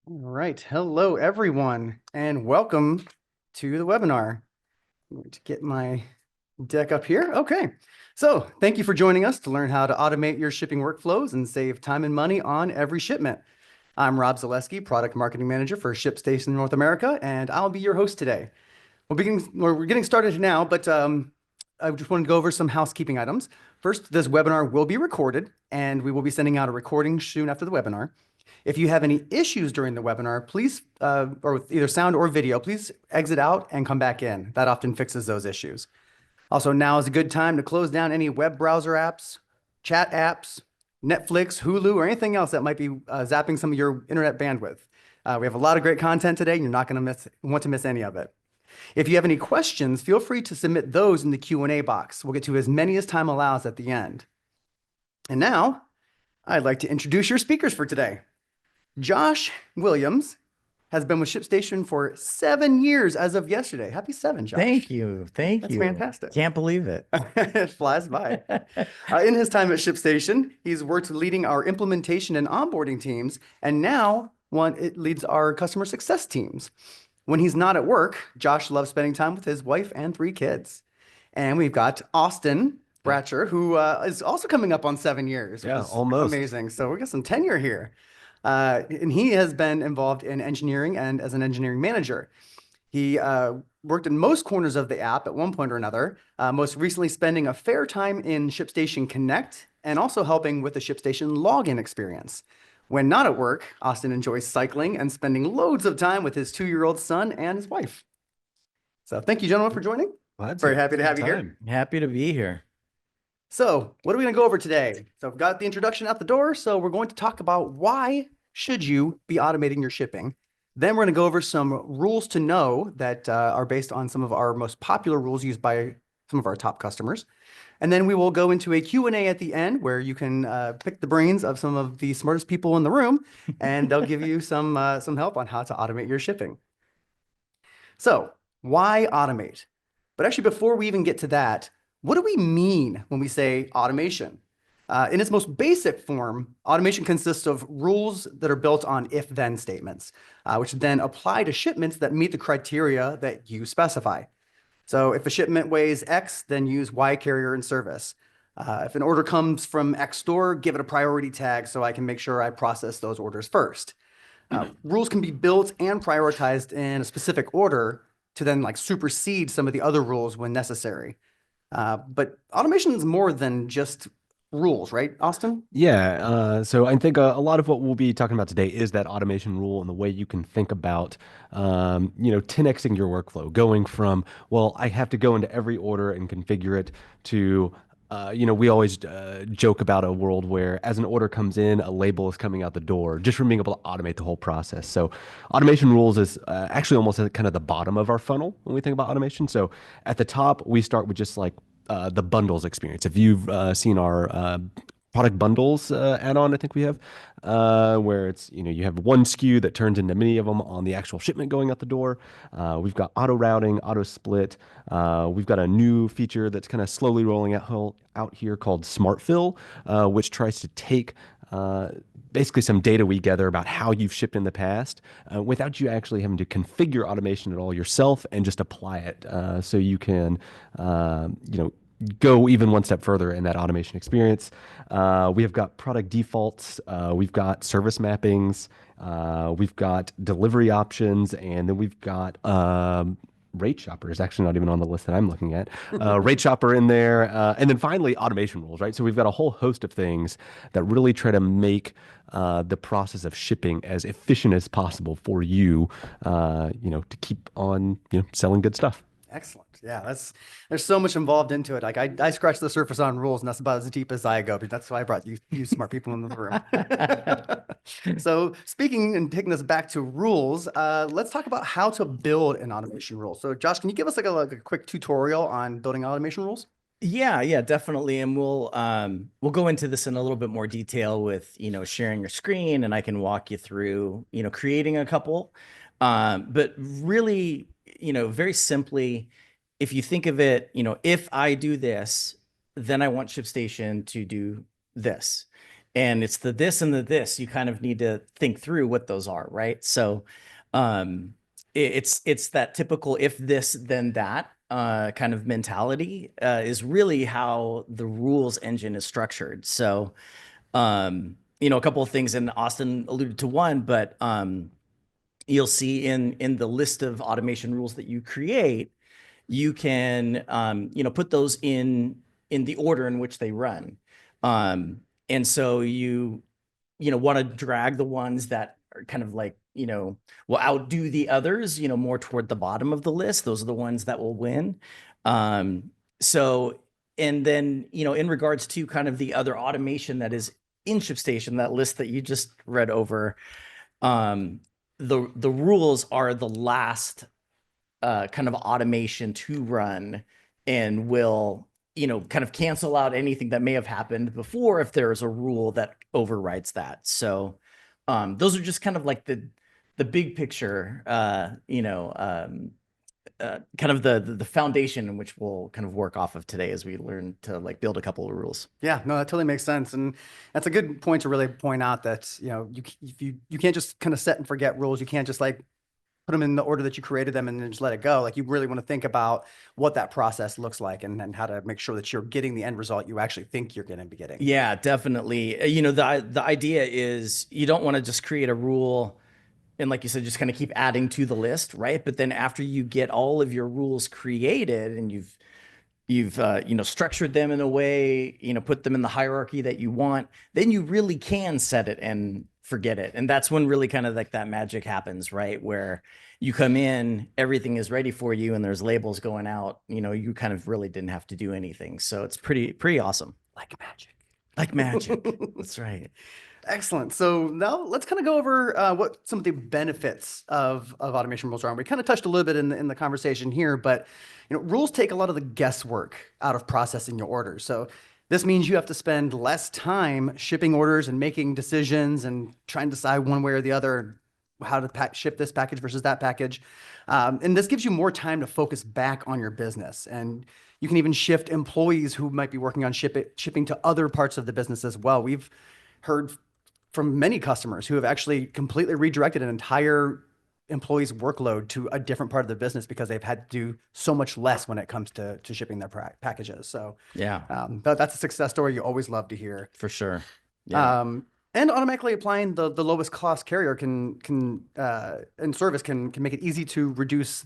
All right. Hello, everyone, and welcome to the webinar. I'm going to get my deck up here. Okay. So thank you for joining us to learn how to automate your shipping workflows and save time and money on every shipment. I'm Rob Zaleski, Product Marketing Manager for ShipStation North America, and I'll be your host today. We're getting started now, but I just want to go over some housekeeping items. First, this webinar will be recorded, and we will be sending out a recording soon after the webinar. If you have any issues during the webinar, please, or with either sound or video, please exit out and come back in. That often fixes those issues. Also, now is a good time to close down any web browser apps, chat apps, Netflix, Hulu, or anything else that might be zapping some of your internet bandwidth. We have a lot of great content today. You're not going to want to miss any of it. If you have any questions, feel free to submit those in the Q&A box. We'll get to as many as time allows at the end. And now, I'd like to introduce your speakers for today. Josh Williams has been with ShipStation for 7 years as of yesterday. Happy 7, Josh. Thank you. That's fantastic. Can't believe it. It flies by. In his time at ShipStation, he's worked leading our implementation and onboarding teams, and now it leads our customer success teams. When he's not at work, Josh loves spending time with his wife and 3 kids. And we've got Austin Bratcher, who is also coming up on 7 years. Yeah, almost. Amazing. So we got some tenure here. And he has been involved in engineering and as an engineering manager. He worked in most corners of the app at one point or another, most recently spending a fair time in ShipStation Connect and also helping with the ShipStation login experience. When not at work, Austin enjoys cycling and spending loads of time with his 2-year-old son and his wife. So thank you, gentlemen, for joining. Very happy to have you here. Happy to be here. So what are we going to go over today? So I've got the introduction out the door. So we're going to talk about why should you be automating your shipping. Then we're going to go over some rules to know that are based on some of our most popular rules used by some of our top customers. And then we will go into a Q&A at the end where you can pick the brains of some of the smartest people in the room, and they'll give you some help on how to automate your shipping. So why automate? But actually, before we even get to that, what do we mean when we say automation? In its most basic form, automation consists of rules that are built on if-then statements, which then apply to shipments that meet the criteria that you specify. So if a shipment weighs X, then use Y carrier in service. If an order comes from X store, give it a priority tag so I can make sure I process those orders first. Rules can be built and prioritized in a specific order to then supersede some of the other rules when necessary. But automation is more than just rules, right, Austin? Yeah, so I think a lot of what we'll be talking about today is that automation rule and the way you can think about, 10xing your workflow, going from, well, I have to go into every order and configure it to, we always joke about a world where as an order comes in, a label is coming out the door, just from being able to automate the whole process. So automation rules is actually almost at kind of the bottom of our funnel when we think about automation. So at the top, we start with just the bundles experience. If you've seen our product bundles add-on, I think we have, where it's, you have one SKU that turns into many of them on the actual shipment going out the door. We've got auto routing, auto split. We've got a new feature that's kind of slowly rolling out here called Smart Fill, which tries to take basically some data we gather about how you've shipped in the past without you actually having to configure automation at all yourself and just apply it so you can, go even one step further in that automation experience. We have got product defaults, we've got service mappings, we've got delivery options, and then we've got Rate Shopper is actually not even on the list that I'm looking at. Rate Shopper in there. And then finally, automation rules, right? So we've got a whole host of things that really try to make the process of shipping as efficient as possible for you, to keep on, selling good stuff. Excellent. Yeah, there's so much involved into it. I scratched the surface on rules, and that's about as deep as I go. But that's why I brought you smart people in the room. So speaking and taking this back to rules, let's talk about how to build an automation rule. So Josh, can you give us a quick tutorial on building automation rules? Yeah, definitely. And we'll go into this in a little bit more detail with, sharing your screen, and I can walk you through, creating a couple. But really, very simply, if you think of it, if I do this, then I want ShipStation to do this. and it's the this and the this. You kind of need to think through what those are, right? So it's that typical if this then that kind of mentality is really how the rules engine is structured. So a couple of things, and Austin alluded to one, but you'll see in the list of automation rules that you create, you can put those in the order in which they run. And so you want to drag the ones that are kind of like, will outdo the others, more toward the bottom of the list. Those are the ones that will win. So, and then, in regards to kind of the other automation that is in ShipStation, that list that you just read over, the rules are the last kind of automation to run, and will kind of cancel out anything that may have happened before if there is a rule that overrides that. So those are just kind of like the big picture, kind of the foundation in which we'll kind of work off of today as we learn to like build a couple of rules. Yeah, no, that totally makes sense. And that's a good point to really point out that, you can't just kind of set and forget rules. You can't just like put them in the order that you created them and then just let it go. Like, you really want to think about what that process looks like, and how to make sure that you're getting the end result you actually think you're going to be getting. Yeah, definitely. The idea is you don't want to just create a rule and, like you said, just kind of keep adding to the list, right? But then after you get all of your rules created and you've structured them in a way, put them in the hierarchy that you want, then you really can set it and forget it. And that's when really kind of like that magic happens, right? Where you come in, everything is ready for you, and there's labels going out, you kind of really didn't have to do anything. So it's pretty awesome. Like magic. Like magic. That's right. Excellent. So now let's kind of go over what some of the benefits of automation rules are. We kind of touched a little bit in the conversation here, but rules take a lot of the guesswork out of processing your orders. So this means you have to spend less time shipping orders and making decisions and trying to decide one way or the other how to ship this package versus that package. And this gives you more time to focus back on your business. And you can even shift employees who might be working on shipping to other parts of the business as well. We've heard from many customers who have actually completely redirected an entire employee's workload to a different part of the business because they've had to do so much less when it comes to shipping their packages. So yeah, that's a success story you always love to hear. For sure. Yeah. And automatically applying the lowest cost carrier and service can make it easy to reduce,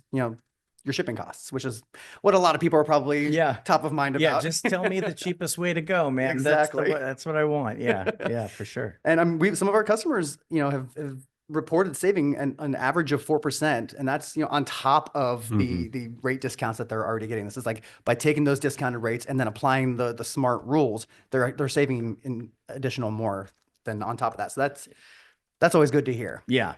your shipping costs, which is what a lot of people are probably top of mind about. Yeah, just tell me the cheapest way to go, man. Exactly. That's what I want. Yeah, yeah, for sure. And some of our customers, have reported saving an average of 4%, and that's on top of the rate discounts that they're already getting. This is like by taking those discounted rates and then applying the smart rules, they're saving in additional more than on top of that. So that's always good to hear. Yeah.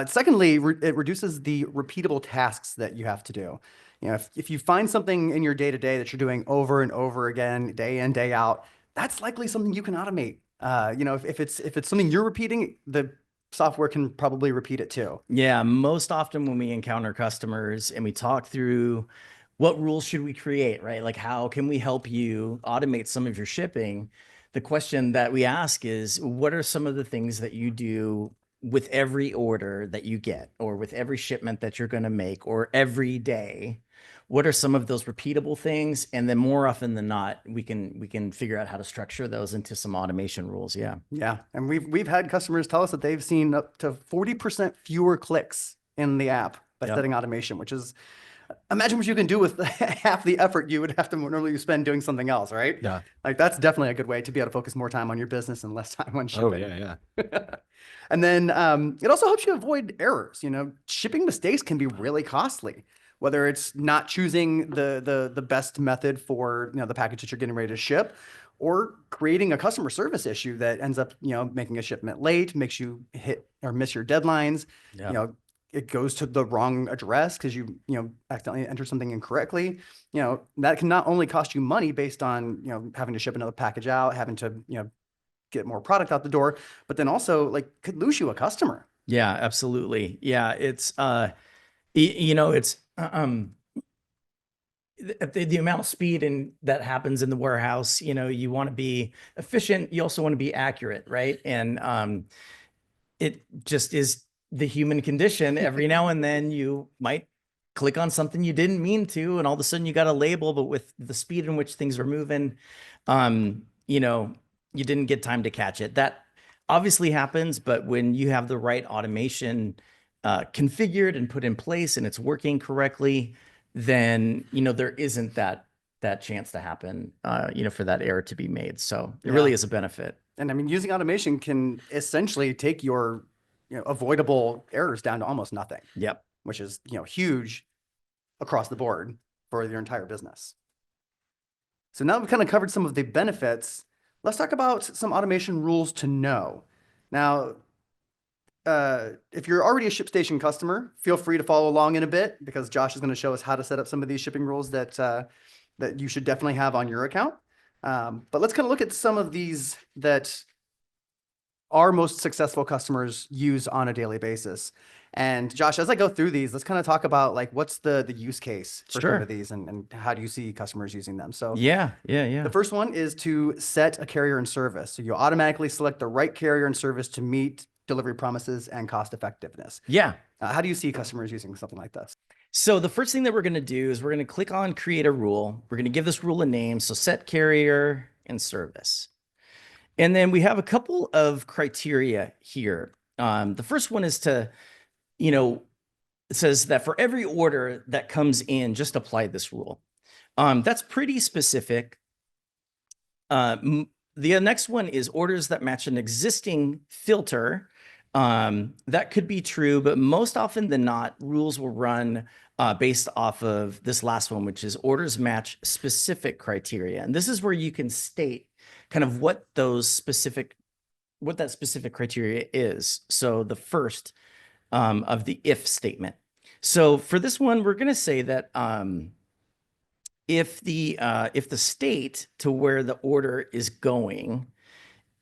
Secondly, it reduces the repeatable tasks that you have to do. If you find something in your day-to-day that you're doing over and over again, day in, day out, that's likely something you can automate. If it's something you're repeating, the software can probably repeat it too. Yeah, most often when we encounter customers and we talk through what rules should we create, right? Like, how can we help you automate some of your shipping? The question that we ask is, what are some of the things that you do with every order that you get, or with every shipment that you're going to make, or every day? What are some of those repeatable things? And then more often than not, we can figure out how to structure those into some automation rules. Yeah. Yeah. And we've had customers tell us that they've seen up to 40% fewer clicks in the app by setting automation, which is, imagine what you can do with half the effort you would have to normally spend doing something else, right? Yeah. Like, that's definitely a good way to be able to focus more time on your business and less time on shipping. Oh, yeah. And then it also helps you avoid errors. Shipping mistakes can be really costly, whether it's not choosing the best method for the package that you're getting ready to ship, or creating a customer service issue that ends up making a shipment late, makes you hit or miss your deadlines. Yeah. It goes to the wrong address because you accidentally entered something incorrectly. That can not only cost you money based on having to ship another package out, having to get more product out the door, but then also could lose you a customer. Yeah, absolutely. Yeah, it's it's the amount of speed and that happens in the warehouse, you want to be efficient. You also want to be accurate, right? And it just is the human condition. Every now and then you might click on something you didn't mean to, and all of a sudden you got a label, but with the speed in which things are moving, you didn't get time to catch it. That obviously happens, but when you have the right automation configured and put in place and it's working correctly, then, there isn't that chance to happen, for that error to be made. So it really is a benefit. And I mean, using automation can essentially take your, avoidable errors down to almost nothing. Yep. Which is, huge across the board for your entire business. So now we've kind of covered some of the benefits. Let's talk about some automation rules to know. Now, if you're already a ShipStation customer, feel free to follow along in a bit, because Josh is going to show us how to set up some of these shipping rules that you should definitely have on your account. But let's kind of look at some of these that our most successful customers use on a daily basis. And Josh, as I go through these, let's kind of talk about like, what's the use case for some of these, and how do you see customers using them? So yeah. The first one is to set a carrier and service. So you automatically select the right carrier and service to meet delivery promises and cost effectiveness. Yeah. How do you see customers using something like this? So the first thing that we're going to do is we're going to click on create a rule. We're going to give this rule a name. So set carrier and service. And then we have a couple of criteria here. The first one is to, it says that for every order that comes in, just apply this rule. That's pretty specific. The next one is orders that match an existing filter. That could be true, but most often than not, rules will run based off of this last one, which is orders match specific criteria. And this is where you can state kind of what that specific criteria is. So the first of the if statement. So for this one, we're going to say that if the state to where the order is going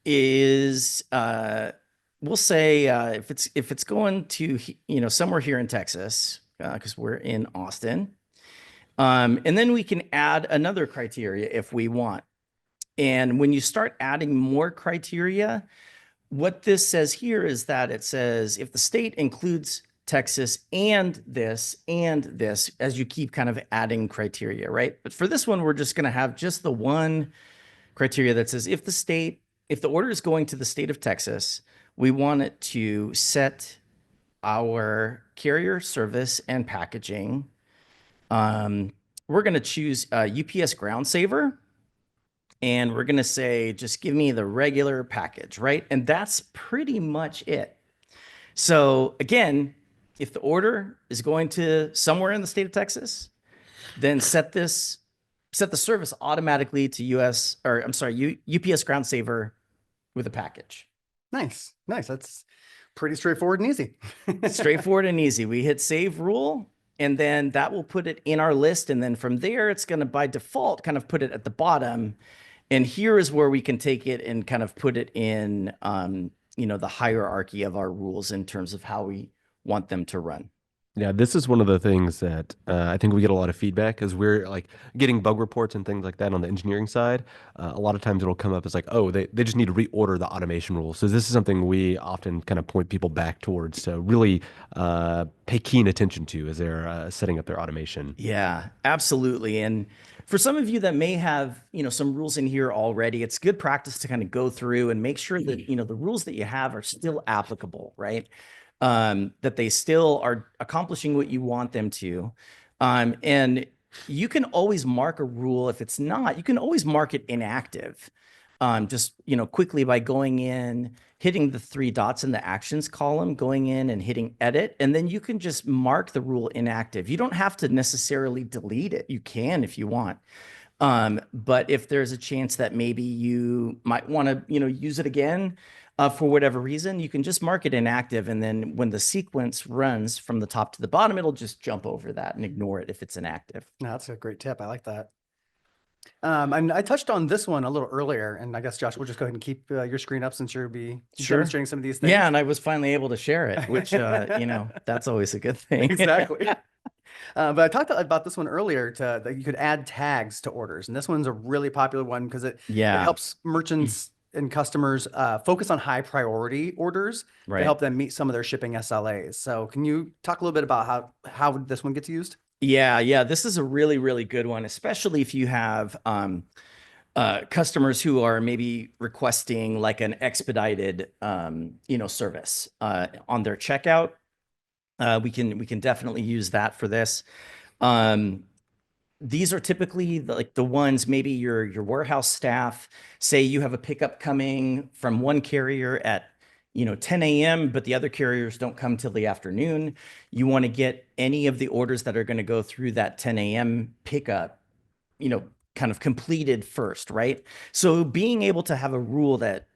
is we'll say if it's going to somewhere here in Texas, because we're in Austin, and then we can add another criteria if we want. And when you start adding more criteria, what this says here is that it says if the state includes Texas and this, as you keep kind of adding criteria, right? But for this one, we're just going to have just the one criteria that says if the order is going to the state of Texas, we want it to set our carrier service and packaging. We're going to choose UPS Ground Saver. And we're going to say, just give me the regular package, right? And that's pretty much it. So again, if the order is going to somewhere in the state of Texas, then set the service automatically to UPS Ground Saver with a package. Nice. That's pretty straightforward and easy. Straightforward and easy. We hit save rule, and then that will put it in our list. And then from there, it's going to by default kind of put it at the bottom. And here is where we can take it and kind of put it in, the hierarchy of our rules in terms of how we want them to run. Yeah, this is one of the things that I think we get a lot of feedback as we're like getting bug reports and things like that on the engineering side. A lot of times it'll come up as like, oh, they just need to reorder the automation rules. So this is something we often kind of point people back towards to really pay keen attention to as they're setting up their automation. Yeah, absolutely. And for some of you that may have, some rules in here already, it's good practice to kind of go through and make sure that, the rules that you have are still applicable, right? That they still are accomplishing what you want them to. And you can always mark a rule. If it's not, you can always mark it inactive. Just, quickly by going in, hitting the 3 dots in the actions column, going in and hitting edit, and then you can just mark the rule inactive. You don't have to necessarily delete it. You can if you want. But if there's a chance that maybe you might want to, use it again, for whatever reason, you can just mark it inactive. And then when the sequence runs from the top to the bottom, it'll just jump over that and ignore it if it's inactive. No, that's a great tip. I like that. And I touched on this one a little earlier, and I guess, Josh, we'll just go ahead and keep your screen up since you'll be demonstrating some of these things. Yeah, and I was finally able to share it, which, that's always a good thing. Exactly. But I talked about this one earlier that you could add tags to orders, and this one's a really popular one because it Yeah, helps merchants and customers focus on high priority orders to right. help them meet some of their shipping SLAs. So can you talk a little bit about how this one gets used? Yeah. This is a really, really good one, especially if you have customers who are maybe requesting like an expedited, service on their checkout. We can definitely use that for this. Um, these are typically like the ones, maybe your warehouse staff say you have a pickup coming from one carrier at 10 a.m., but the other carriers don't come till the afternoon. You want to get any of the orders that are going to go through that 10 a.m. pickup, kind of completed first, right? So being able to have a rule that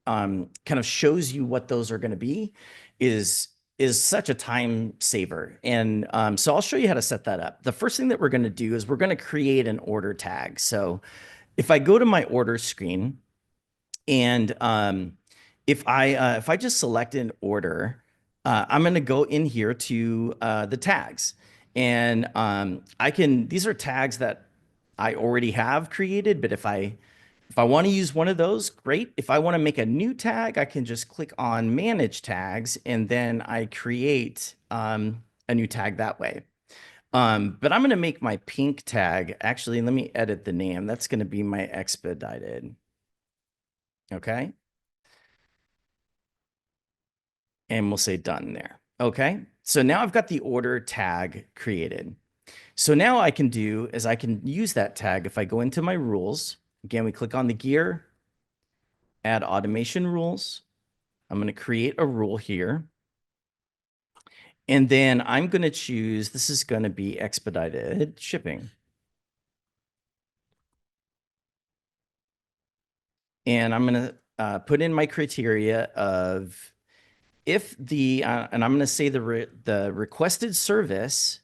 kind of shows you what those are going to be is such a time saver. And so I'll show you how to set that up. The first thing that we're going to do is we're going to create an order tag. So if I go to my order screen and if I just select an order, I'm going to go in here to the tags, and these are tags that I already have created. But if I want to use one of those, great. If I want to make a new tag, I can just click on Manage Tags, and then I create a new tag that way. But I'm going to make my pink tag. Actually, let me edit the name. That's going to be my expedited. Okay. And we'll say done there. Okay. So now I've got the order tag created. So now I can do is I can use that tag. If I go into my rules, again, we click on the gear, add automation rules. I'm going to create a rule here. And then I'm going to choose, this is going to be expedited shipping. And I'm going to put in my criteria of if and I'm going to say the requested service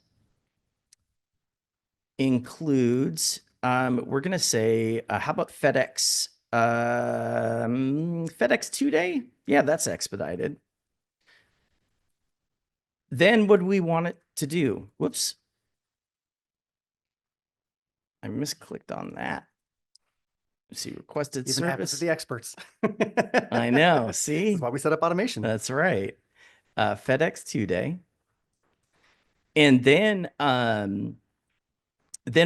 includes, we're going to say, how about FedEx? FedEx 2-day? Yeah, that's expedited. Then what do we want it to do? Whoops. I misclicked on that. Let's see, requested Even happens to service. the experts. I know, see? That's why we set up automation. That's right. FedEx 2-day. And then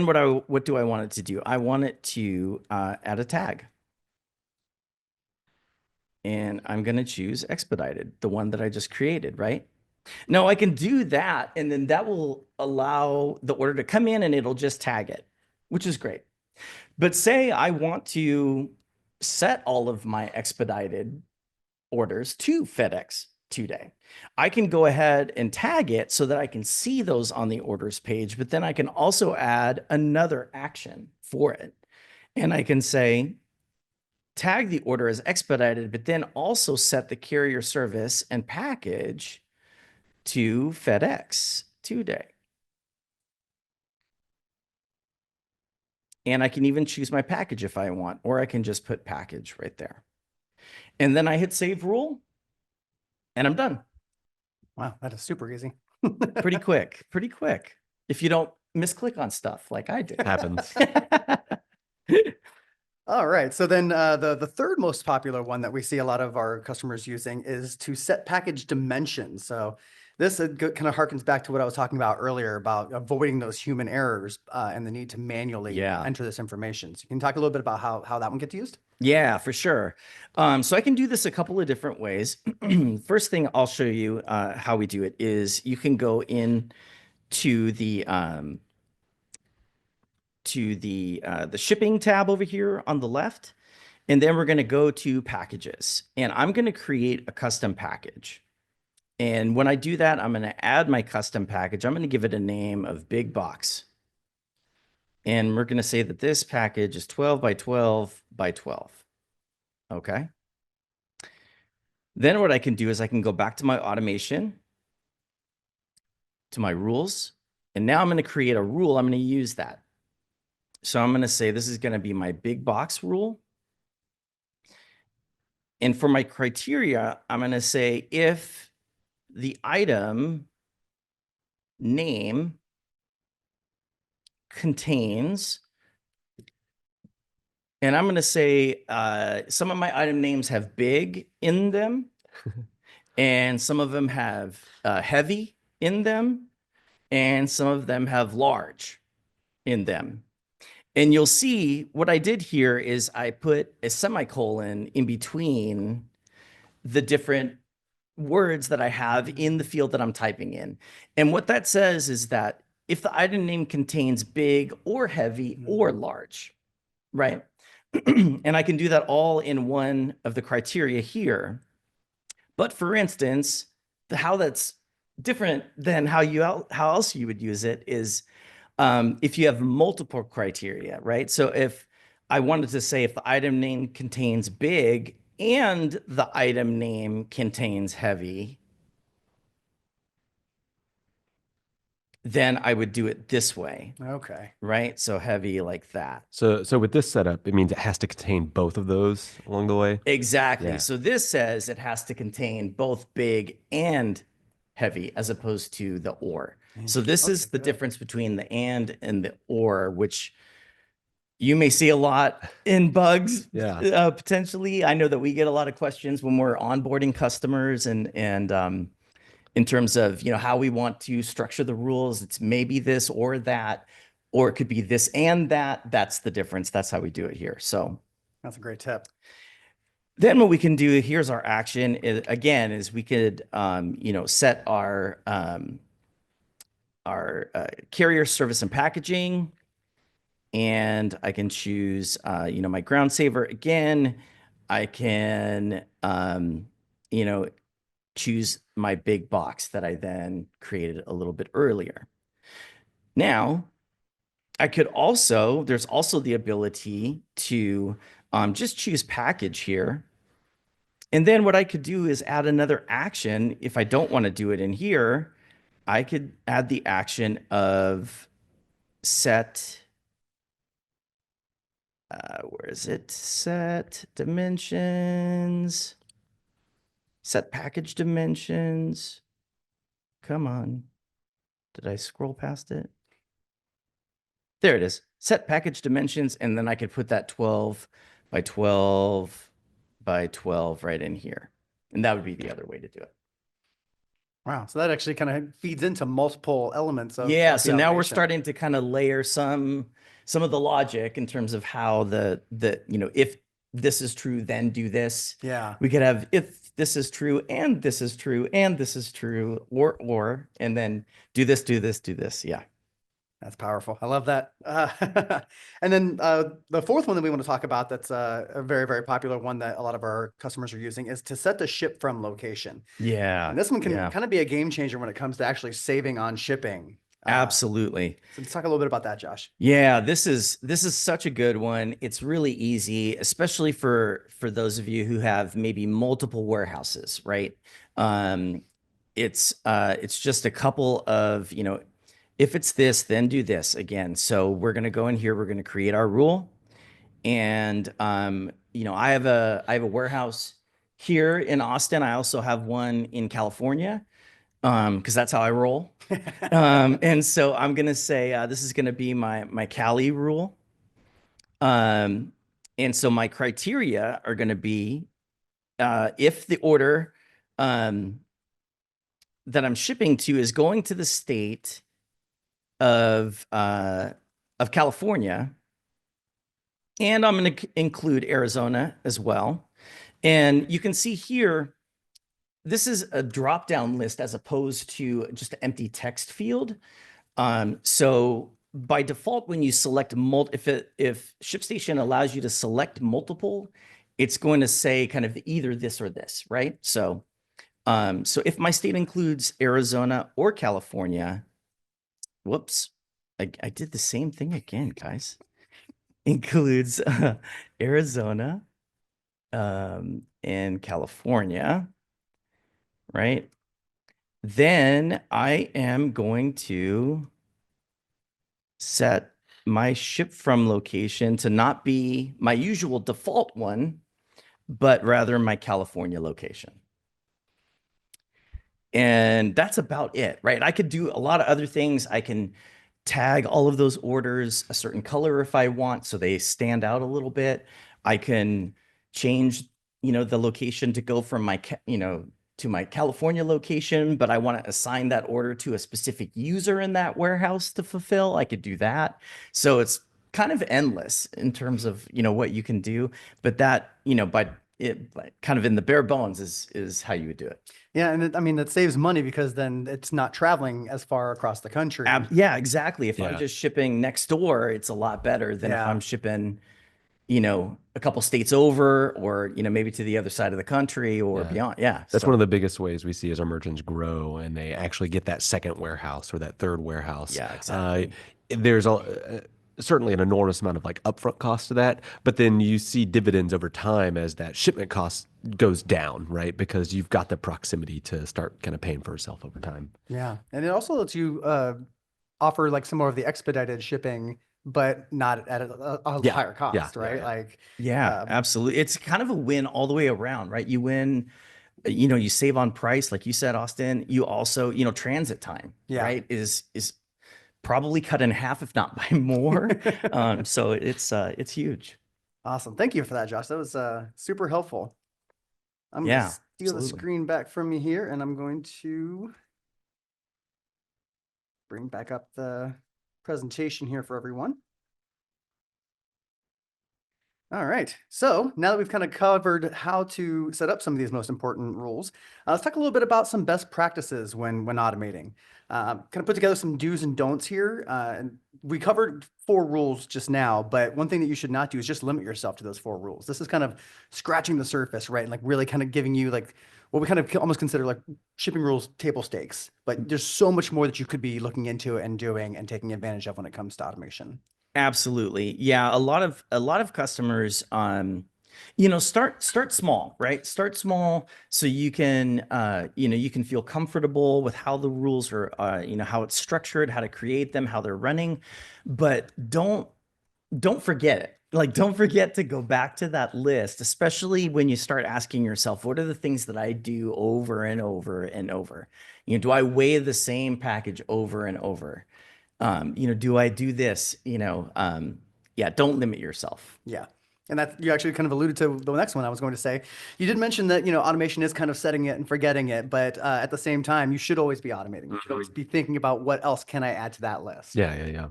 what do I want it to do? I want it to add a tag. And I'm going to choose expedited, the one that I just created, right? No, I can do that, and then that will allow the order to come in and it'll just tag it, which is great. But say I want to set all of my expedited orders to FedEx 2-day. I can go ahead and tag it so that I can see those on the orders page, but then I can also add another action for it. And I can say, tag the order as expedited, but then also set the carrier service and package to FedEx 2-day. And I can even choose my package if I want, or I can just put package right there. And then I hit save rule and I'm done. Wow, that is super easy. Pretty quick, pretty quick. If you don't misclick on stuff like I did. Happens. All right. So then the third most popular one that we see a lot of our customers using is to set package dimensions. So this kind of harkens back to what I was talking about earlier about avoiding those human errors and the need to manually enter this information. So you can talk a little bit about how that one gets used? Yeah, for sure. So I can do this a couple of different ways. First thing I'll show you how we do it is you can go in to the shipping tab over here on the left, and then we're going to go to packages, and I'm going to create a custom package. And when I do that, I'm going to add my custom package. I'm going to give it a name of big box. And we're going to say that this package is 12 by 12 by 12. Okay. Then what I can do is I can go back to my automation, to my rules, and now I'm going to create a rule. I'm going to use that. So I'm going to say this is going to be my big box rule. And for my criteria, I'm going to say if the item name contains, and I'm going to say some of my item names have big in them, and some of them have heavy in them, and some of them have large in them. And you'll see what I did here is I put a semicolon in between the different words that I have in the field that I'm typing in. And what that says is that if the item name contains big or heavy or large, right? And I can do that all in one of the criteria here. But for instance, how that's different than how else you would use it is if you have multiple criteria, right? So if I wanted to say if the item name contains big and the item name contains heavy, then I would do it this way, Okay. right? So heavy like that. So with this setup, it means it has to contain both of those along the way. Exactly. Yeah. So this says it has to contain both big and heavy as opposed to the or. So this is the good. difference between the and the or, which you may see a lot in bugs. Yeah. Potentially. I know that we get a lot of questions when we're onboarding customers and in terms of, you know, how we want to structure the rules. It's maybe this or that, or it could be this and that. That's the difference. That's how we do it here. So That's a great tip. then what we can do, here's our action again, is we could, you know, set our carrier service and packaging, and I can choose, you know, my ground saver again. I can, you know, choose my big box that I then created a little bit earlier. Now, I could also, there's also the ability to just choose package here. And then what I could do is add another action. If I don't want to do it in here, I could add the action of set, where is it? Set dimensions, set package dimensions. Come on. Did I scroll past it? There it is. Set package dimensions, and then I could put that 12 by 12 by 12 right in here. And that would be the other way to do it. Wow. So that actually kind of feeds into multiple elements of Yeah, of the so now we're automation. starting to kind of layer some of the logic in terms of how the you know, if this is true, then do this. Yeah. We could have if this is true and this is true and this is true, or and then do this, do this, do this. Yeah. That's powerful. I love that. And then the fourth one that we want to talk about that's a very, very popular one that a lot of our customers are using is to set the ship from location. Yeah. And this one can yeah. kind of be a game changer when it comes to actually saving on shipping. Absolutely. So let's talk a little bit about that, Josh. Yeah, this is such a good one. It's really easy, especially for those of you who have maybe multiple warehouses, right? It's just a couple of, you know, if it's this, then do this again. So we're going to go in here, we're going to create our rule. And you know, I have a warehouse here in Austin. I also have one in California. Because that's how I roll. And so I'm gonna say this is gonna be my Cali rule. And so my criteria are gonna be if the order that I'm shipping to is going to the state of California, and I'm gonna include Arizona as well. And you can see here, this is a drop-down list as opposed to just an empty text field. So by default, when you select if ShipStation allows you to select multiple, it's going to say kind of either this or this, right? So, so if my state includes Arizona or California, whoops, I did the same thing again, guys. Includes Arizona and California. Right? Then I am going to set my ship from location to not be my usual default one, but rather my California location. And that's about it, right? I could do a lot of other things. I can tag all of those orders a certain color if I want, so they stand out a little bit. I can change, the location to go from to my California location, but I want to assign that order to a specific user in that warehouse to fulfill. I could do that. So it's kind of endless in terms of, what you can do, but that, but kind of in the bare bones is how you would do it. Yeah, and I mean that saves money because then it's not traveling as far across the country. Yeah, exactly. If I'm Yeah. just shipping next door, it's a lot better than if Yeah. I'm shipping, a couple states over, or, maybe to the other side of the country or Yeah. beyond. Yeah. That's So, one of the biggest ways we see as our merchants grow and they actually get that second warehouse or that third warehouse. yeah, exactly. There's certainly an enormous amount of like upfront cost to that, but then you see dividends over time as that shipment cost goes down, right? Because you've got the proximity to start kind of paying for itself over time. Yeah. And it also lets you offer like some more of the expedited shipping, but not at a Yeah. higher cost, Yeah. right? Yeah. Like, Yeah, absolutely. It's kind of a win all the way around, right? You win, you save on price, like you said, Austin. You also, transit time, Yeah. right? Is probably cut in half, if not by more. So it's huge. Awesome. Thank you for that, Josh. That was super helpful. I'm going to Yeah, steal the absolutely. screen back from you here, and I'm going to bring back up the presentation here for everyone. All right. So now that we've kind of covered how to set up some of these most important rules, let's talk a little bit about some best practices when automating. Kind of put together some do's and don'ts here. And we covered 4 rules just now, but one thing that you should not do is just limit yourself to those 4 rules. This is kind of scratching the surface, right? And like really kind of giving you like what we kind of almost consider like shipping rules table stakes. But there's so much more that you could be looking into and doing and taking advantage of when it comes to automation. Absolutely. Yeah, a lot of customers start small, right? Start small so you can you can feel comfortable with how the rules are how it's structured, how to create them, how they're running, but don't forget it. Like, don't forget to go back to that list, especially when you start asking yourself, what are the things that I do over and over and over? Do I weigh the same package over and over? Do I do this? Yeah, don't limit yourself. Yeah. And that you actually kind of alluded to the next one I was going to say. You did mention that, automation is kind of setting it and forgetting it, but at the same time, you should always be automating. You should always be thinking about what else can I add to that list. Yeah.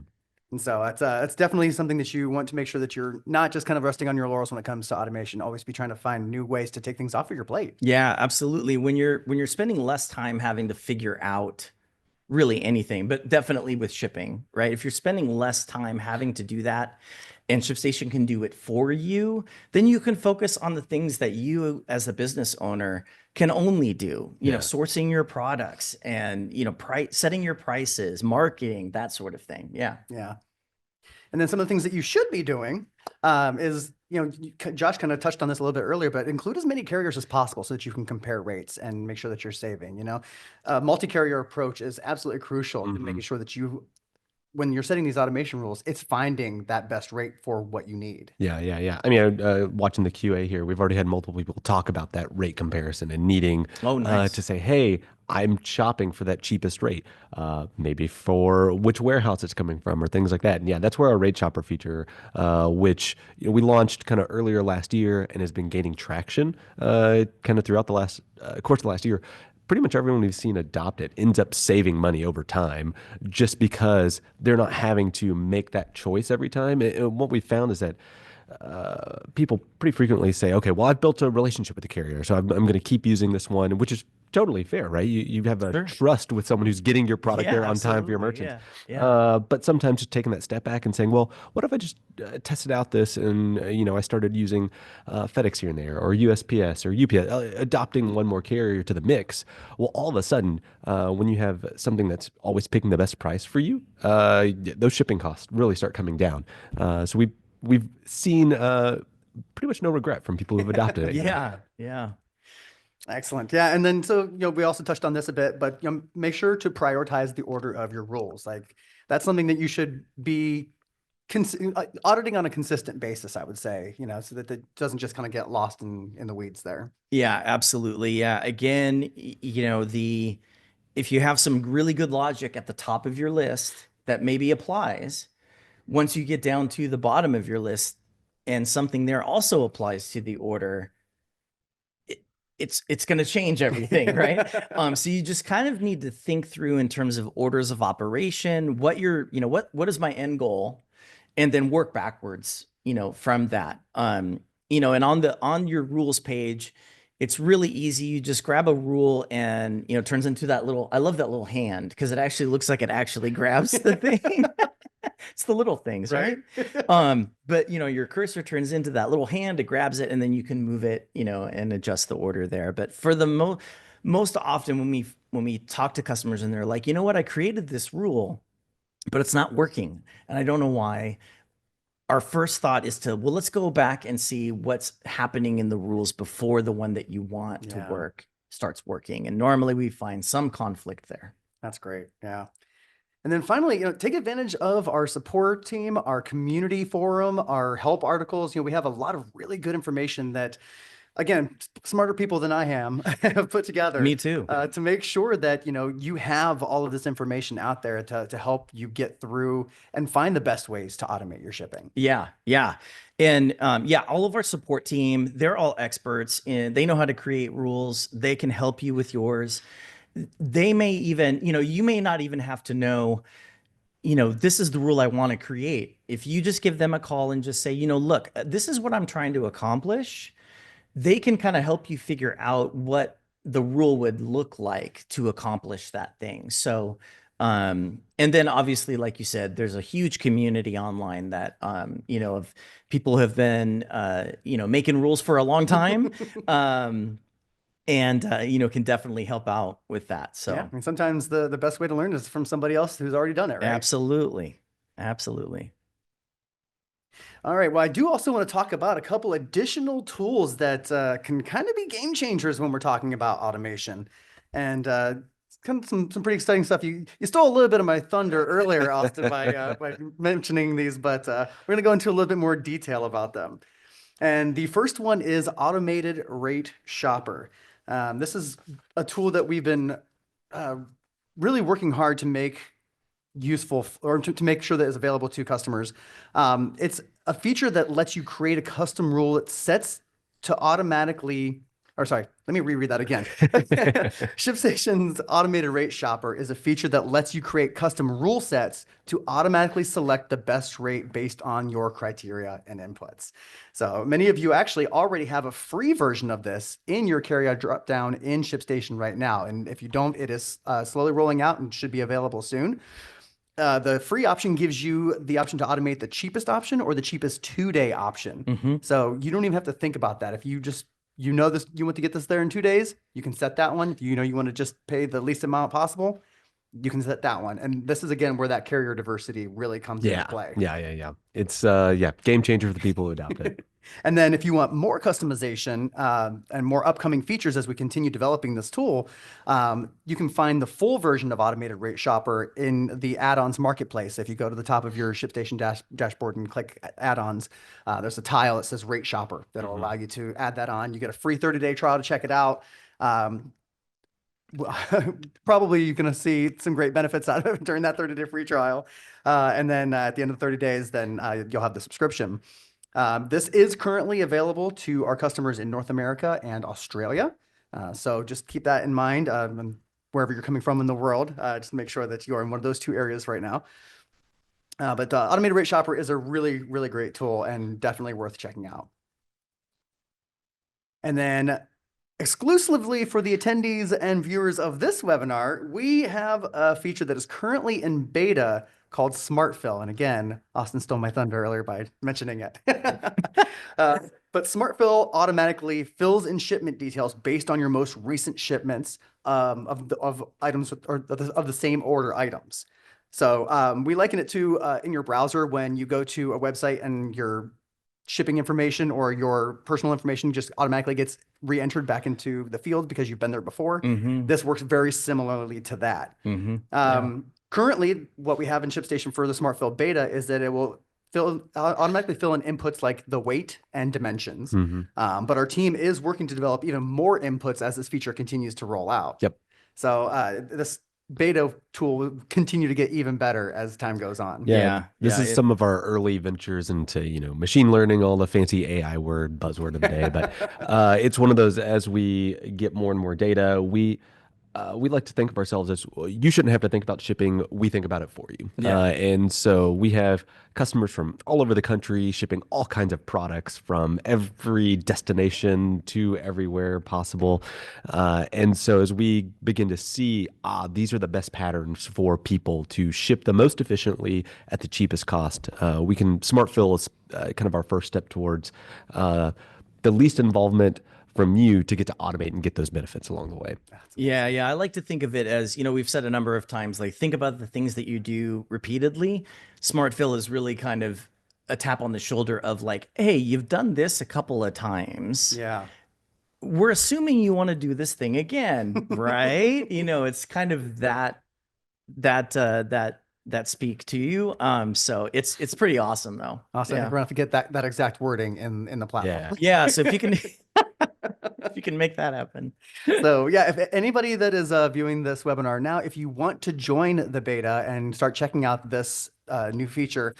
And so that's definitely something that you want to make sure that you're not just kind of resting on your laurels when it comes to automation. Always be trying to find new ways to take things off of your plate. Yeah, absolutely. When you're spending less time having to figure out really anything, but definitely with shipping, right? If you're spending less time having to do that and ShipStation can do it for you, then you can focus on the things that you as a business owner can only do, Yeah. sourcing your products and, setting your prices, marketing, that sort of thing. Yeah. Yeah. And then some of the things that you should be doing is, Josh kind of touched on this a little bit earlier, but include as many carriers as possible so that you can compare rates and make sure that you're saving. Multi-carrier approach is absolutely crucial to making sure that when you're setting these automation rules, it's finding that best rate for what you need. Yeah. I mean, watching the QA here, we've already had multiple people talk about that rate comparison and needing Nice. to say, hey, I'm shopping for that cheapest rate, maybe for which warehouse it's coming from or things like that. And yeah, that's where our rate shopper feature, which we launched kind of earlier last year and has been gaining traction kind of throughout the last course of the last year. Pretty much everyone we've seen adopt it ends up saving money over time just because they're not having to make that choice every time. What we found is that people pretty frequently say, okay, well, I've built a relationship with the carrier, so I'm going to keep using this one, which is totally fair, right? You have a Sure. trust with someone who's getting your product Yeah, there on time for your absolutely. merchant. Yeah. But sometimes just taking that step back and saying, well, what if I just tested out this and, I started using FedEx here and there or USPS or UPS, adopting one more carrier to the mix. Well, all of a sudden, when you have something that's always picking the best price for you, those shipping costs really start coming down. So we've seen pretty much no regret from people who've adopted it. Yeah. Excellent. Yeah. And then, so, we also touched on this a bit, but make sure to prioritize the order of your rules. Like that's something that you should be auditing on a consistent basis, I would say, so that it doesn't just kind of get lost in the weeds there. Yeah, absolutely. Yeah. Again, if you have some really good logic at the top of your list, that maybe applies, once you get down to the bottom of your list and something there also applies to the order, it's going to change everything, right? So you just kind of need to think through in terms of orders of operation, what what is my end goal, and then work backwards, from that. And on your rules page, it's really easy. You just grab a rule and, it turns into that little, I love that little hand because it actually looks like it actually grabs the thing. It's the little things, right? But your cursor turns into that little hand, it grabs it, and then you can move it, and adjust the order there. But for the most often when we talk to customers and they're like, you know what, I created this rule, but it's not working, and I don't know why. Our first thought is well, let's go back and see what's happening in the rules before the one that you want to work starts working. And normally we find some conflict there. That's great. Yeah. And then finally, take advantage of our support team, our community forum, our help articles. We have a lot of really good information that, again, smarter people than I am have put together. Me too. To make sure that, you have all of this information out there to help you get through and find the best ways to automate your shipping. Yeah. Yeah. And all of our support team, they're all experts and they know how to create rules. They can help you with yours. They may even, you may not even have to know, this is the rule I want to create. If you just give them a call and just say, look, this is what I'm trying to accomplish, they can kind of help you figure out what the rule would look like to accomplish that thing. So, and then obviously, like you said, there's a huge community online that, of people who have been, making rules for a long time. And can definitely help out with that. So yeah, and sometimes the best way to learn is from somebody else who's already done it, right? Absolutely. All right. Well, I do also want to talk about a couple additional tools that can kind of be game changers when we're talking about automation, and kind of some pretty exciting stuff. You stole a little bit of my thunder earlier, Austin, by mentioning these, but we're going to go into a little bit more detail about them. And the first one is Automated Rate Shopper. This is a tool that we've been really working hard to make useful, or to make sure that it's available to customers. It's a feature that lets you create a custom rule that sets to automatically, or sorry, let me reread that again. ShipStation's Automated Rate Shopper is a feature that lets you create custom rule sets to automatically select the best rate based on your criteria and inputs. So many of you actually already have a free version of this in your carryout dropdown in ShipStation right now. And if you don't, it is slowly rolling out and should be available soon. The free option gives you the option to automate the cheapest option or the cheapest 2-day option. So you don't even have to think about that. If you just you want to get this there in 2 days, you can set that one. If you want to just pay the least amount possible, you can set that one. And this is, again, where that carrier diversity really comes into play. Yeah. It's game changer for the people who adopt it. And then if you want more customization and more upcoming features as we continue developing this tool, you can find the full version of Automated Rate Shopper in the add-ons marketplace. If you go to the top of your ShipStation dashboard and click add-ons, there's a tile that says Rate Shopper that'll allow you to add that on. You get a free 30-day trial to check it out. Probably you're going to see some great benefits out of it during that 30-day free trial. And then at the end of 30 days, then you'll have the subscription. This is currently available to our customers in North America and Australia. So just keep that in mind wherever you're coming from in the world, just to make sure that you are in one of those two areas right now. But Automated Rate Shopper is a really, really great tool and definitely worth checking out. And then exclusively for the attendees and viewers of this webinar, we have a feature that is currently in beta called Smart Fill. And again, Austin stole my thunder earlier by mentioning it. But Smart Fill automatically fills in shipment details based on your most recent shipments of items or of the same order items. So we liken it to in your browser when you go to a website and your shipping information or your personal information just automatically gets re-entered back into the field because you've been there before. This works very similarly to that. Currently, what we have in ShipStation for the Smart Fill beta is that it will automatically fill in inputs like the weight and dimensions. But our team is working to develop even more inputs as this feature continues to roll out. Yep. So this beta tool will continue to get even better as time goes on. Yeah, This yeah, is some of our early ventures into, machine learning, all the fancy AI buzzword of the day. But it's one of those, as we get more and more data, we like to think of ourselves as, well, you shouldn't have to think about shipping. We think about it for you. Yeah. And so we have customers from all over the country shipping all kinds of products from every destination to everywhere possible. And so as we begin to see, these are the best patterns for people to ship the most efficiently at the cheapest cost, we can smart fill is kind of our first step towards the least involvement from you to get to automate and get those benefits along the way. Yeah, yeah. I like to think of it as, we've said a number of times, like think about the things that you do repeatedly. Smart fill is really kind of a tap on the shoulder of like, hey, you've done this a couple of times. Yeah. We're assuming you want to do this thing again, right? It's kind of that speak to you. So it's pretty awesome though. Awesome. I think we're gonna have to get that exact wording in the platform. Yeah. So if you can if you can make that happen. So yeah, if anybody that is viewing this webinar now, if you want to join the beta and start checking out this new feature,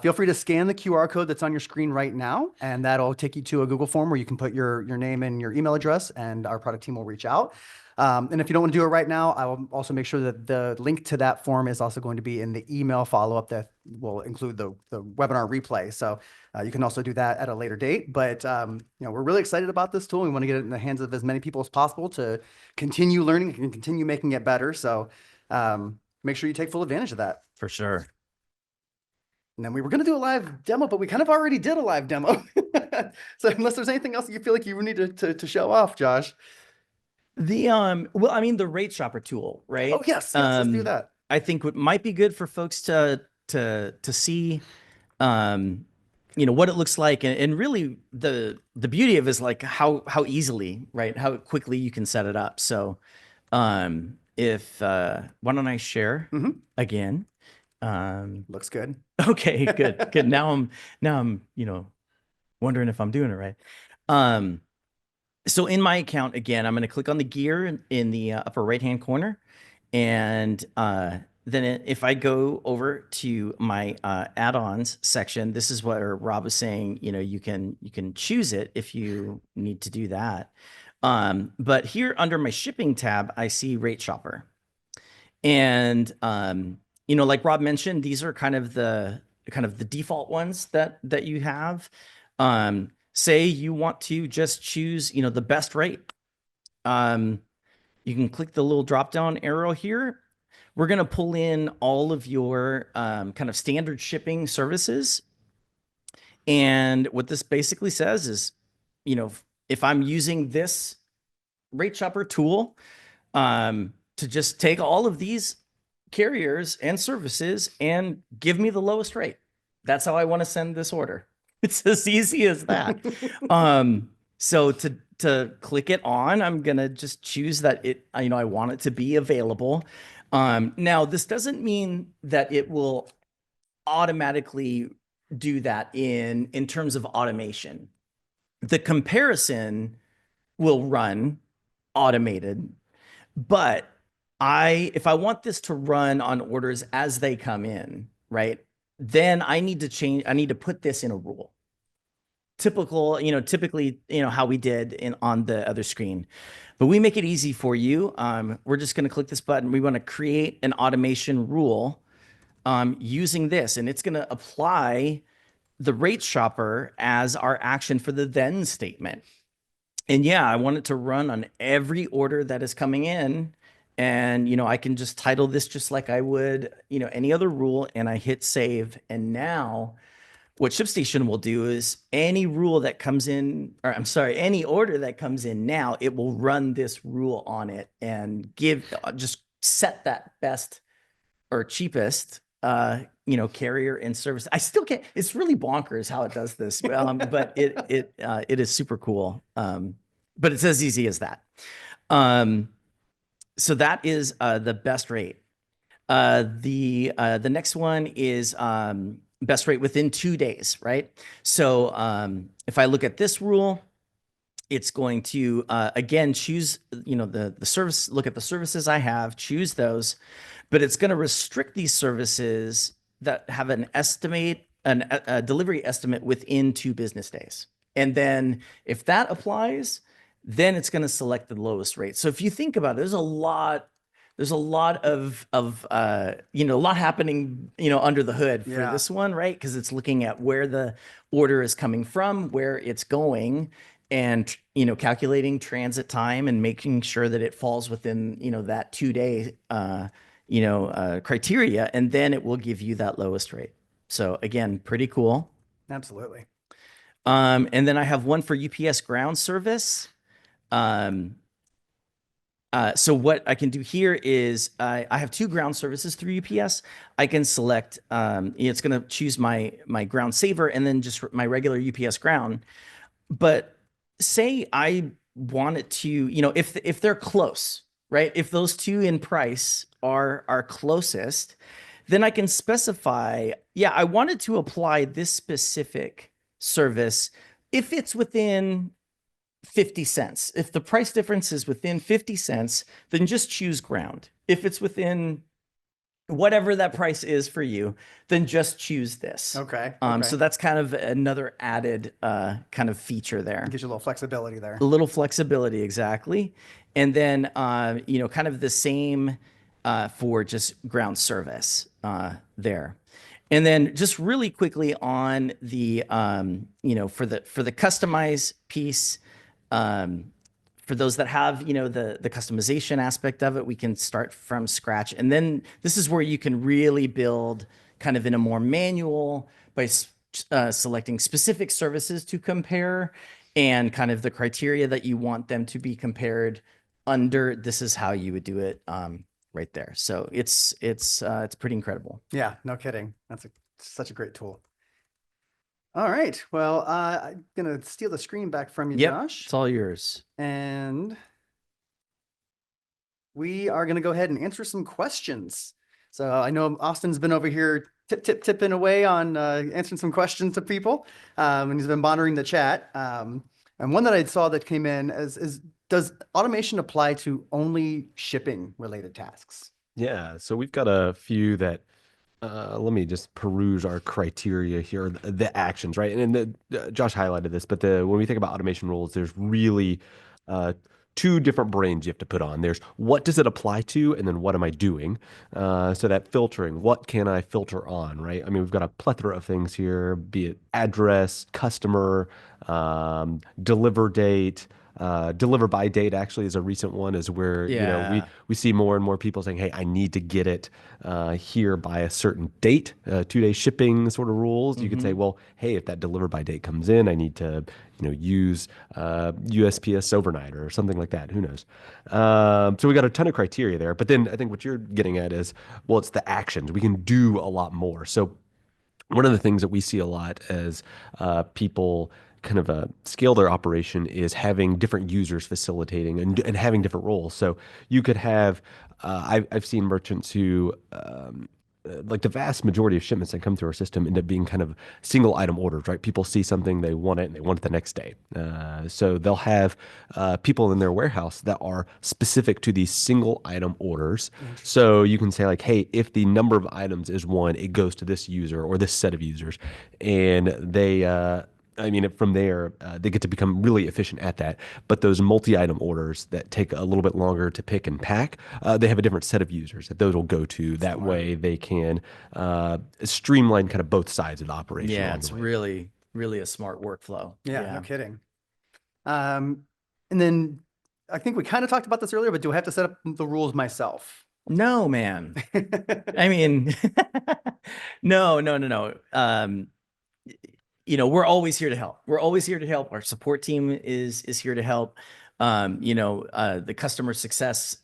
feel free to scan the QR code that's on your screen right now, and that'll take you to a Google form where you can put your name and your email address, and our product team will reach out. And if you don't want to do it right now, I will also make sure that the link to that form is also going to be in the email follow-up that will include the webinar replay. So you can also do that at a later date. But we're really excited about this tool. We want to get it in the hands of as many people as possible to continue learning and continue making it better. So make sure you take full advantage of that. For sure. And then we were going to do a live demo, but we kind of already did a live demo. So unless there's anything else you feel like you need to show off, Josh. The rate shopper tool, right? Oh yes, let's do that. I think what might be good for folks to see, what it looks like, and really the beauty of it is like how easily, right? How quickly you can set it up. So, if why don't I share again? Looks good. Okay, good. Now I'm wondering if I'm doing it right. So in my account, again, I'm going to click on the gear in the upper right-hand corner. And then if I go over to my add-ons section, this is where Rob was saying, you can choose it if you need to do that. But here under my shipping tab, I see Rate Shopper. And, like Rob mentioned, these are kind of the default ones that you have. Say you want to just choose, the best rate. You can click the little drop down arrow here. We're going to pull in all of your kind of standard shipping services. And what this basically says is, if I'm using this rate shopper tool to just take all of these carriers and services and give me the lowest rate, that's how I want to send this order. It's as easy as that. So to click it on, I'm gonna just choose that I want it to be available. Now this doesn't mean that it will automatically do that in terms of automation. The comparison will run automated, but if I want this to run on orders as they come in, right? Then I need to put this in a rule. Typically, how we did on the other screen, but we make it easy for you. We're just going to click this button. We want to create an automation rule using this, and it's going to apply the rate shopper as our action for the then statement. And yeah, I want it to run on every order that is coming in. And, I can just title this just like I would, any other rule, and I hit save. And now what ShipStation will do is any order that comes in now, it will run this rule on it and just set that best or cheapest, carrier and service. I still can't, it's really bonkers how it does this, but it is super cool. But it's as easy as that. So that is the best rate. The next one is best rate within 2 days, right? So if I look at this rule, it's going to, again, choose, the service, look at the services I have, choose those, but it's going to restrict these services that have an estimate, a delivery estimate within 2 business days. And then if that applies, then it's going to select the lowest rate. So if you think about it, there's a lot of a lot happening, under the hood for Yeah. this one, right? Because it's looking at where the order is coming from, where it's going, and calculating transit time and making sure that it falls within that 2-day criteria, and then it will give you that lowest rate. So again, pretty cool. Absolutely. And then I have one for UPS ground service. So what I can do here is I have 2 ground services through UPS. I can select, it's going to choose my ground saver and then just my regular UPS ground. But say I want it to, if they're close, right? If those 2 in price are closest, then I can specify, yeah, I wanted to apply this specific service if it's within 50 cents. If the price difference is within 50 cents, then just choose ground. If it's within whatever that price is for you, then just choose this. Okay. So that's kind of another added kind of feature there. Gives you a little flexibility there. A little flexibility, exactly. And then, kind of the same for just ground service there. And then just really quickly on the, for the customize piece, for those that have, the customization aspect of it, we can start from scratch. And then this is where you can really build kind of in a more manual by selecting specific services to compare and kind of the criteria that you want them to be compared under. This is how you would do it right there. So it's pretty incredible. Yeah, no kidding. That's such a great tool. All right. Well, I'm going to steal the screen back from you, Yep, Josh. it's all yours. And we are going to go ahead and answer some questions. So I know Austin's been over here tipping away on answering some questions to people, and he's been monitoring the chat. And one that I saw that came in is does automation apply to only shipping related tasks? Yeah, so we've got a few that let me just peruse our criteria here, the actions, right? And Josh highlighted this, but when we think about automation rules, there's really uh, 2 different brains you have to put on. There's what does it apply to, and then what am I doing? So that filtering, what can I filter on, right? I mean, we've got a plethora of things here, be it address, customer, deliver date. Deliver by date actually is a recent one, is where Yeah. we see more and more people saying, hey, I need to get it here by a certain date, 2-day shipping sort of rules. You could say, well, hey, if that deliver by date comes in, I need to use USPS overnight or something like that. Who knows? So we got a ton of criteria there. But then I think what you're getting at is, well, it's the actions. We can do a lot more. So one of the things that we see a lot as people kind of scale their operation is having different users facilitating and having different roles. So you could have, I've seen merchants who, like the vast majority of shipments that come through our system end up being kind of single item orders, right? People see something, they want it, and they want it the next day. So they'll have people in their warehouse that are specific to these single item orders. So you can say like, hey, if the number of items is 1, it goes to this user or this set of users, and they I mean, from there, they get to become really efficient at that. But those multi-item orders that take a little bit longer to pick and pack, they have a different set of users that those will go to. That way, they can streamline kind of both sides of the operation. Yeah, it's really, really a smart workflow. Yeah, no kidding. And then I think we kind of talked about this earlier, but do I have to set up the rules myself? No, man. I mean, no. We're always here to help. We're always here to help. Our support team is here to help. The customer success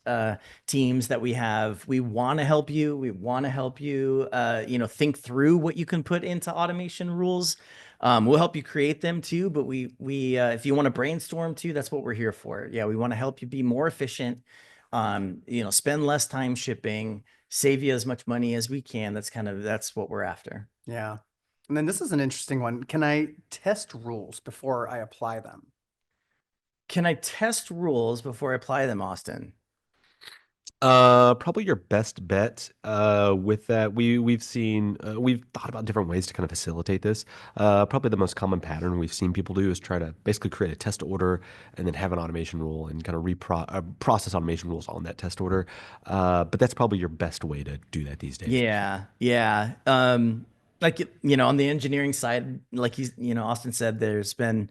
teams that we have, we want to help you. We want to help you, think through what you can put into automation rules. We'll help you create them too, but we if you want to brainstorm too, that's what we're here for. Yeah, we want to help you be more efficient. Spend less time shipping, save you as much money as we can. That's what we're after. Yeah. And then this is an interesting one. Can I test rules before I apply them? Can I test rules before I apply them, Austin? Probably your best bet with that. We've thought about different ways to kind of facilitate this. Probably the most common pattern we've seen people do is try to basically create a test order and then have an automation rule and kind of process automation rules on that test order. But that's probably your best way to do that these days. Yeah, yeah. Like on the engineering side, like Austin said, there's been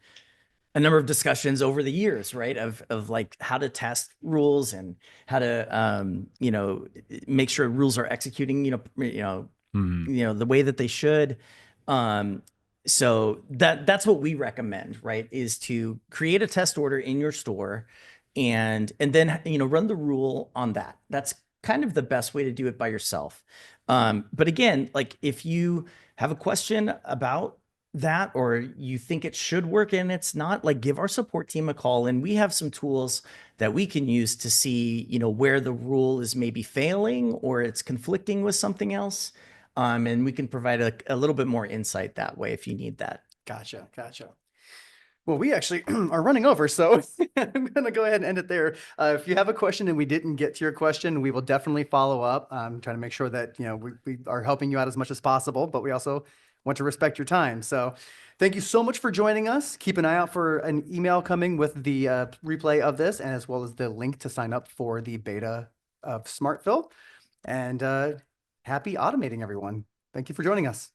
a number of discussions over the years, right? Of like how to test rules and how to make sure rules are executing, Mhm. the way that they should. Um, so that's what we recommend, right? Is to create a test order in your store and then run the rule on that. That's kind of the best way to do it by yourself. But again, like if you have a question about that or you think it should work and it's not, like give our support team a call, and we have some tools that we can use to see where the rule is maybe failing or it's conflicting with something else, and we can provide a little bit more insight that way if you need that. Gotcha. Well, we actually are running over, so I'm going to go ahead and end it there. If you have a question and we didn't get to your question, we will definitely follow up. Trying to make sure that we are helping you out as much as possible, but we also want to respect your time. So, thank you so much for joining us. Keep an eye out for an email coming with the replay of this, and as well as the link to sign up for the beta of SmartFill. And happy automating, everyone. Thank you for joining us.